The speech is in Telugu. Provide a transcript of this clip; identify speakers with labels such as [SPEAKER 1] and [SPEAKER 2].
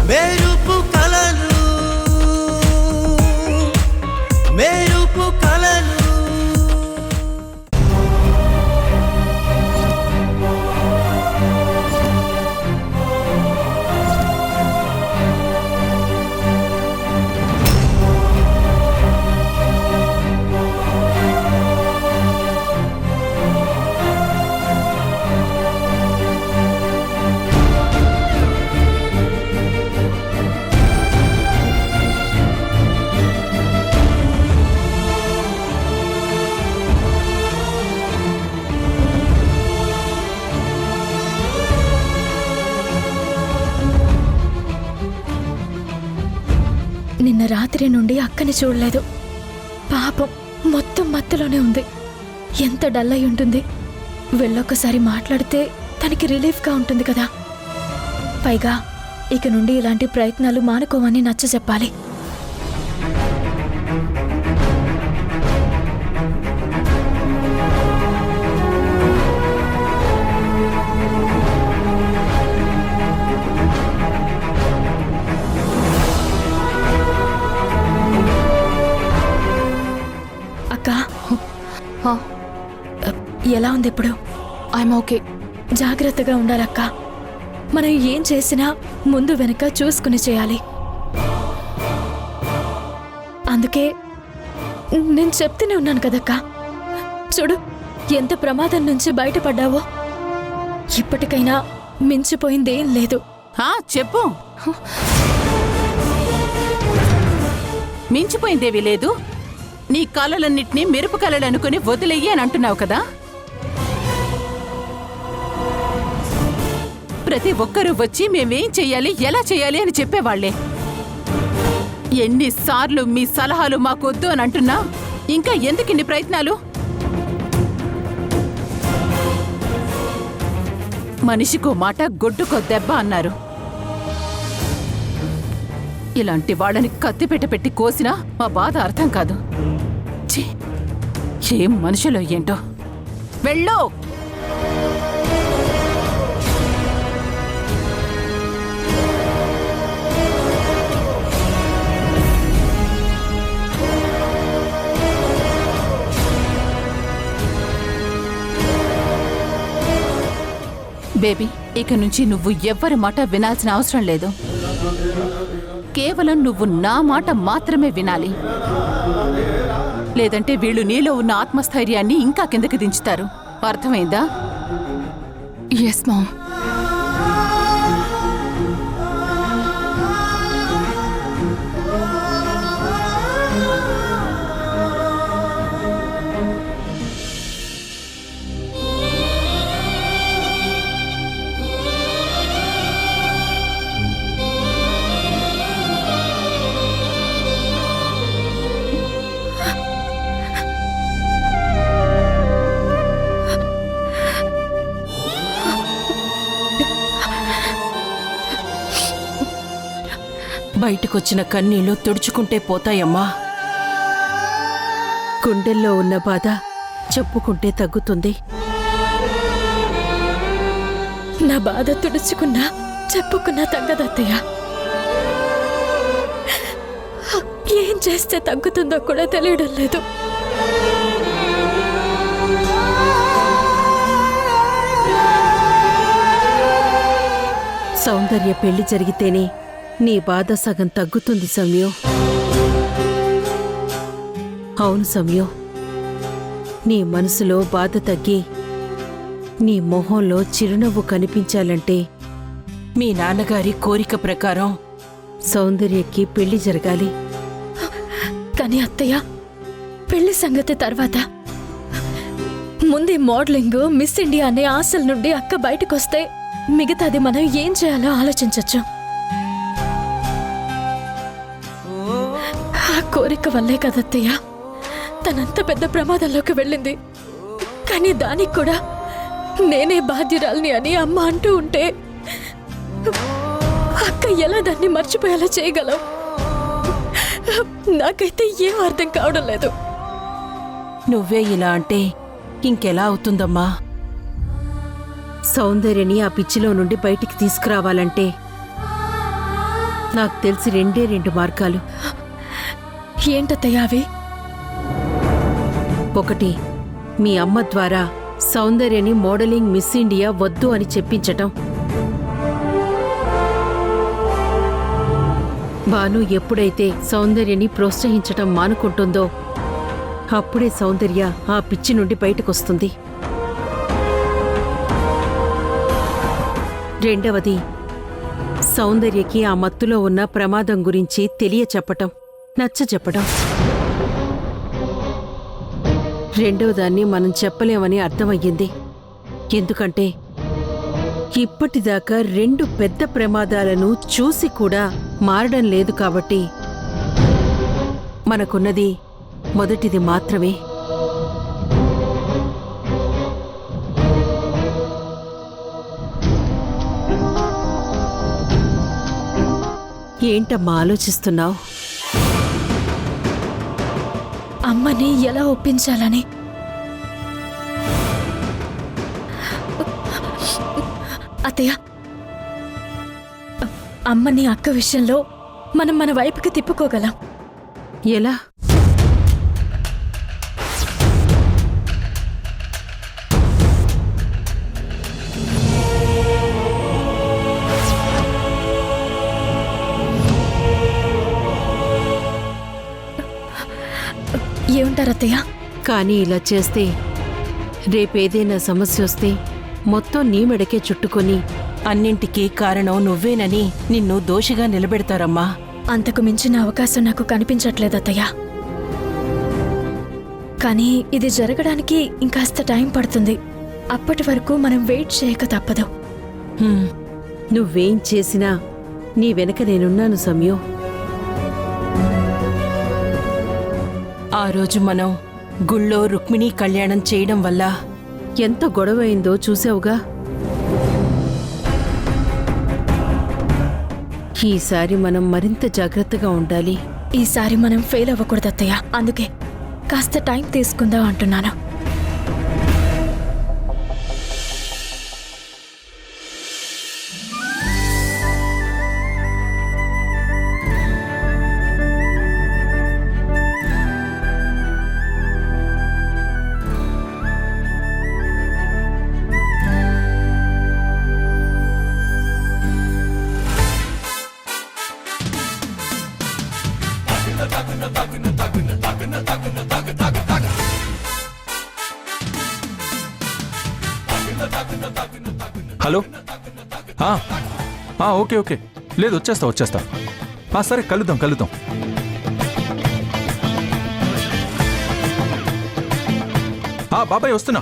[SPEAKER 1] మెరుపు కలలు మెరుపు కలలు
[SPEAKER 2] నిన్న రాత్రి నుండి అక్కని చూడలేదు. పాపం మొత్తం మత్తులోనే ఉంది. ఎంత డల్ అయి ఉంటుంది. వెళ్ళొక్కసారి మాట్లాడితే తనకి రిలీఫ్గా ఉంటుంది కదా. పైగా ఇక నుండి ఇలాంటి ప్రయత్నాలు మానుకోమని నచ్చజెప్పాలి. ఎలా ఉంది ఇప్పుడు?
[SPEAKER 3] I'm okay.
[SPEAKER 2] జాగ్రత్తగా ఉండాలక్క. మనం ఏం చేసినా ముందు వెనక చూసుకుని చేయాలి. అందుకే నేను చెప్తూనే ఉన్నాను కదక్క. చూడు ఎంత ప్రమాదం నుంచి బయటపడ్డావో. ఇప్పటికైనా మించిపోయిందేం లేదు.
[SPEAKER 3] చెప్పు. మించిపోయిందేవి లేదు. నీ కళలన్నిటినీ మెరుపు కళలు అనుకుని వదిలేయి అని అంటున్నావు కదా. ప్రతి ఒక్కరూ వచ్చి మేమేం చెయ్యాలి, ఎలా చెయ్యాలి అని చెప్పేవాళ్లే. ఎన్నిసార్లు మీ సలహాలు మాకొద్దు అని అంటున్నా ఇంకా ఎందుకిన్ని ప్రయత్నాలు? మనిషికో మాట గొడ్డుకో దెబ్బ అన్నారు. ఇలాంటి వాళ్ళని కత్తిపెట్ట పెట్టి కోసినా మా బాధ అర్థం కాదు. ఏం మనుషులో ఏంటో. వెళ్ళో. బేబీ, ఇక నుంచి నువ్వు ఎవ్వరి మాట వినాల్సిన అవసరం లేదు. కేవలం నువ్వు నా మాట మాత్రమే వినాలి. లేదంటే వీళ్ళు నీలో ఉన్న ఆత్మస్థైర్యాన్ని ఇంకా కిందకి దించుతారు. అర్థమైందా?
[SPEAKER 4] Yes ma'am.
[SPEAKER 5] బయటకొచ్చిన కన్నీళ్లు తుడుచుకుంటే పోతాయమ్మా. గుండెల్లో ఉన్న బాధ చెప్పుకుంటే తగ్గుతుంది.
[SPEAKER 2] నా బాధ తుడుచుకున్నా చెప్పుకున్నా తగ్గదత్తయ్య. ఏం చేస్తే తగ్గుతుందో కూడా తెలియడం లేదు.
[SPEAKER 5] సౌందర్య పెళ్లి జరిగితేనే నీ బాధ సగం తగ్గుతుంది సౌమ్యో. అవును సౌమ్యో, నీ మనసులో బాధ తగ్గి నీ మొహంలో చిరునవ్వు కనిపించాలంటే మీ నాన్నగారి కోరిక ప్రకారం సౌందర్యకి పెళ్లి జరగాలి.
[SPEAKER 2] కానీ అత్తయ్య, పెళ్లి సంగతి తర్వాత. ముందే మోడలింగ్, మిస్ ఇండియా అనే ఆశల నుండి అక్క బయటకొస్తే మిగతాది మనం ఏం చేయాలో ఆలోచించచ్చు. ఆ కోరిక వల్లే కదత్తయ్య తనంత పెద్ద ప్రమాదంలోకి వెళ్ళింది. కానీ దానికి కూడా నేనే బాధ్యురాల్ని అని అమ్మ అంటూ ఉంటే అక్క ఎలా దాన్ని మర్చిపోయేలా చేయగలం? నాకైతే ఏం అర్థం కావడం లేదు.
[SPEAKER 5] నువ్వే ఇలా అంటే ఇంకెలా అవుతుందమ్మా? సౌందర్యని ఆ పిచ్చిలో నుండి బయటికి తీసుకురావాలంటే నాకు తెలిసి రెండు మార్గాలు.
[SPEAKER 2] ఏంటత్తయ్య అవి?
[SPEAKER 5] ఒకటి, మీ అమ్మ ద్వారా సౌందర్యని మోడలింగ్ మిస్ ఇండియా వద్దు అని చెప్పించటం. భాను ఎప్పుడైతే సౌందర్యని ప్రోత్సహించటం మానుకుంటుందో అప్పుడే సౌందర్య ఆ పిచ్చి నుండి బయటకొస్తుంది. రెండవది, సౌందర్యకి ఆ మత్తులో ఉన్న ప్రమాదం గురించి తెలియచెప్పటం, నచ్చచెప్పటం. రెండవదాన్ని మనం చెప్పలేమని అర్థమయ్యింది. ఎందుకంటే ఇప్పటిదాకా 2 పెద్ద ప్రమాదాలను చూసి కూడా మారడం లేదు కాబట్టి మనకున్నది మొదటిది మాత్రమే. ఏంటమ్మా ఆలోచిస్తున్నావు?
[SPEAKER 2] అమ్మని ఎలా ఒప్పించాలని. అత్తయ్య, అమ్మని అక్క విషయంలో మనం మన వైపుకి తిప్పుకోగలం.
[SPEAKER 5] ఎలా?
[SPEAKER 2] ఏమంటారు అత్తయ్య?
[SPEAKER 5] కానీ ఇలా చేస్తే రేపేదైనా సమస్య వస్తే మొత్తం నీ మెడకే చుట్టుకొని
[SPEAKER 3] అన్నింటికీ కారణం నువ్వేనని నిన్ను దోషిగా నిలబెడతారమ్మా.
[SPEAKER 2] అంతకు మించిన అవకాశం నాకు కనిపించట్లేదు అత్తయ్య. కానీ ఇది జరగడానికి ఇంకాస్త టైం పడుతుంది. అప్పటి వరకు మనం వెయిట్ చేయక తప్పదు.
[SPEAKER 5] నువ్వేం చేసినా నీ వెనక నేనున్నాను సమయం.
[SPEAKER 3] ఆ రోజు మనం గుళ్ళో రుక్మిణీ కళ్యాణం చేయడం వల్ల
[SPEAKER 5] ఎంత గొడవైందో చూసావుగా. ఈసారి మనం మరింత జాగ్రత్తగా ఉండాలి.
[SPEAKER 2] ఈసారి మనం ఫెయిల్ అవ్వకూడదు అత్తయ్య. అందుకే కాస్త టైం తీసుకుందాం అంటున్నాను.
[SPEAKER 6] హలో. ఓకే ఓకే, లేదు వచ్చేస్తా. సరే కలుద్దాం. బాబాయ్ వస్తున్నా.